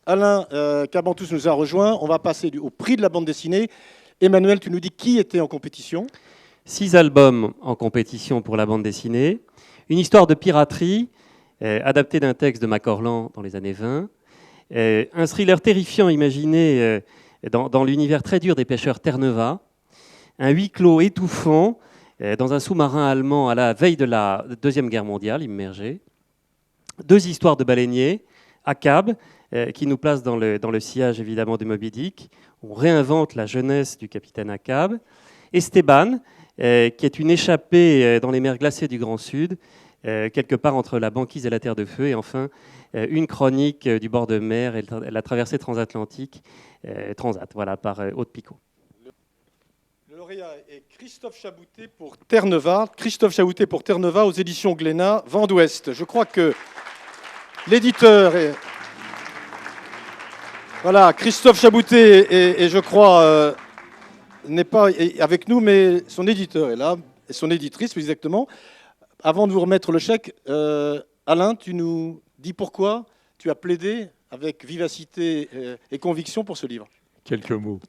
Alain Cabantous nous a rejoint. On va passer au prix de la bande dessinée. Emmanuel, tu nous dis qui était en compétition? 6 albums en compétition pour la bande dessinée. Une histoire de piraterie, adaptée d'un texte de Macorlan dans les années 20. Un thriller terrifiant imaginé dans l'univers très dur des pêcheurs Terre-Neuva. Un huis clos étouffant dans un sous-marin allemand à la veille de la Deuxième Guerre mondiale, immergé. 2 histoires de baleiniers, Akab, qui nous place dans le sillage évidemment de Moby Dick. On réinvente la jeunesse du capitaine Akab. Esteban, qui est une échappée dans les mers glacées du Grand Sud, quelque part entre la banquise et la terre de feu. Et enfin, une chronique du bord de mer et la traversée transatlantique, Transat, voilà, par Aude-Picot. Le lauréat est Christophe Chaboutet pour Terre-Neuva. Christophe Chaboutet pour Terre-Neuva aux éditions Glénat, Vent d'Ouest. Je crois que l'éditeur est... Voilà, Christophe Chaboutet et je crois... n'est pas avec nous, mais son éditeur est là, et son éditrice plus exactement. Avant de vous remettre le chèque, Alain, tu nous dis pourquoi tu as plaidé avec vivacité et conviction pour ce livre. Quelques mots.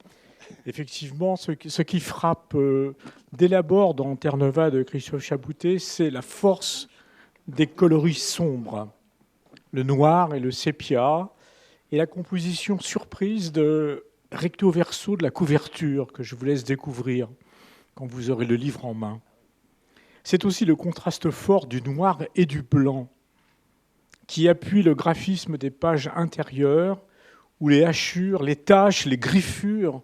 Effectivement, ce qui frappe dès l'abord dans Terre-Neuva de Christophe Chaboutet, c'est la force des coloris sombres, le noir et le sépia, et la composition surprise de recto verso de la couverture que je vous laisse découvrir quand vous aurez le livre en main. C'est aussi le contraste fort du noir et du blanc qui appuie le graphisme des pages intérieures où les hachures, les taches, les griffures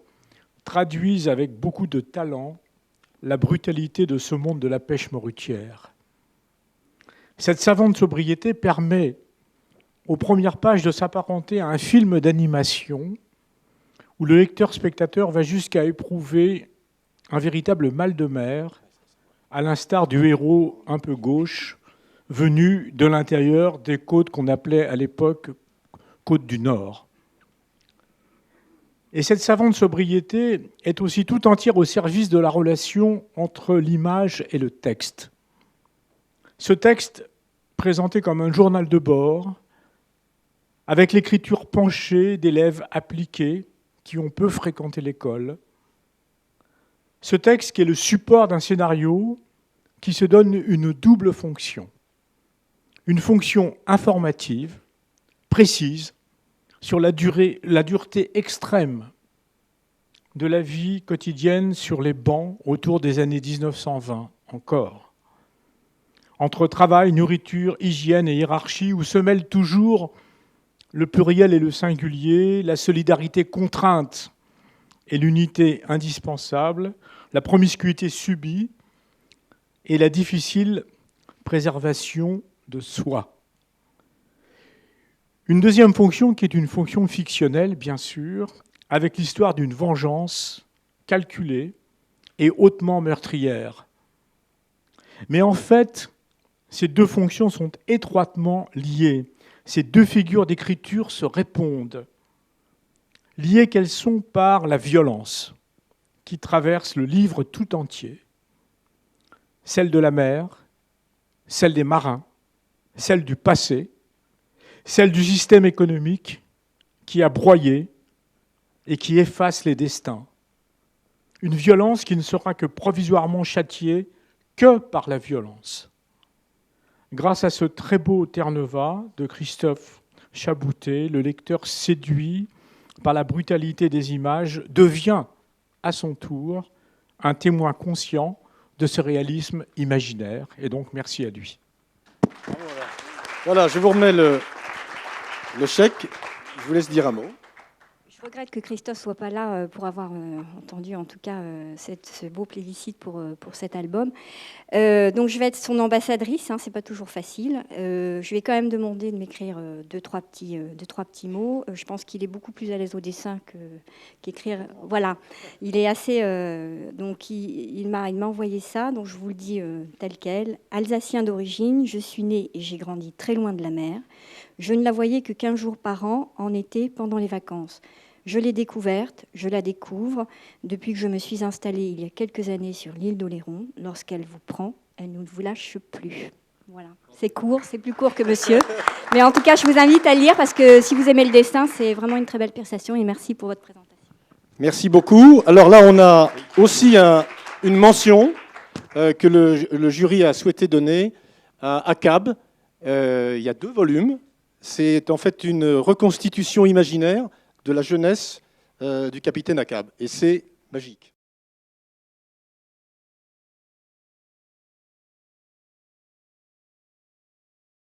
traduisent avec beaucoup de talent la brutalité de ce monde de la pêche morutière. Cette savante sobriété permet aux premières pages de s'apparenter à un film d'animation où le lecteur-spectateur va jusqu'à éprouver un véritable mal de mer, à l'instar du héros un peu gauche, venu de l'intérieur des côtes qu'on appelait à l'époque côtes du Nord. Et cette savante sobriété est aussi tout entière au service de la relation entre l'image et le texte. Ce texte, présenté comme un journal de bord, avec l'écriture penchée d'élèves appliqués, qui ont peu fréquenté l'école. Ce texte qui est le support d'un scénario qui se donne une double fonction. Une fonction informative, précise, sur la dureté extrême de la vie quotidienne sur les bancs autour des années 1920 encore. Entre travail, nourriture, hygiène et hiérarchie, où se mêlent toujours le pluriel et le singulier, la solidarité contrainte et l'unité indispensable, la promiscuité subie et la difficile préservation de soi. Une deuxième fonction qui est une fonction fictionnelle, bien sûr, avec l'histoire d'une vengeance calculée et hautement meurtrière. Mais en fait, ces deux fonctions sont étroitement liées. Ces deux figures d'écriture se répondent, liées qu'elles sont par la violence qui traverse le livre tout entier, celle de la mer, celle des marins, celle du passé, celle du système économique qui a broyé et qui efface les destins. Une violence qui ne sera que provisoirement châtiée que par la violence. Grâce à ce très beau Terre-Neuva de Christophe Chaboutet, le lecteur séduit par la brutalité des images devient à son tour un témoin conscient de ce réalisme imaginaire. Et donc, merci à lui. Voilà, je vous remets le chèque. Je vous laisse dire un mot. Je regrette que Christophe ne soit pas là pour avoir entendu en tout cas ce beau plébiscite pour cet album. Donc je vais être son ambassadrice, hein, c'est pas toujours facile. Je vais quand même demander de m'écrire deux, trois petits mots. Je pense qu'il est beaucoup plus à l'aise au dessin qu'écrire. Voilà, il est assez... donc il m'a envoyé ça, donc je vous le dis tel quel. Alsacien d'origine, je suis né et j'ai grandi très loin de la mer. Je ne la voyais que 15 jours par an, en été, pendant les vacances. Je l'ai découverte, je la découvre depuis que je me suis installée il y a quelques années sur l'île d'Oléron. Lorsqu'elle vous prend, elle ne vous lâche plus. Voilà. C'est court, c'est plus court que monsieur. Mais en tout cas, je vous invite à le lire parce que si vous aimez le dessin, c'est vraiment une très belle prestation et merci pour votre présentation. Merci beaucoup. Alors là, on a aussi une mention que le jury a souhaité donner à ACAB. Il y a 2 volumes. C'est en fait une reconstitution imaginaire de la jeunesse du capitaine ACAB. Et c'est magique.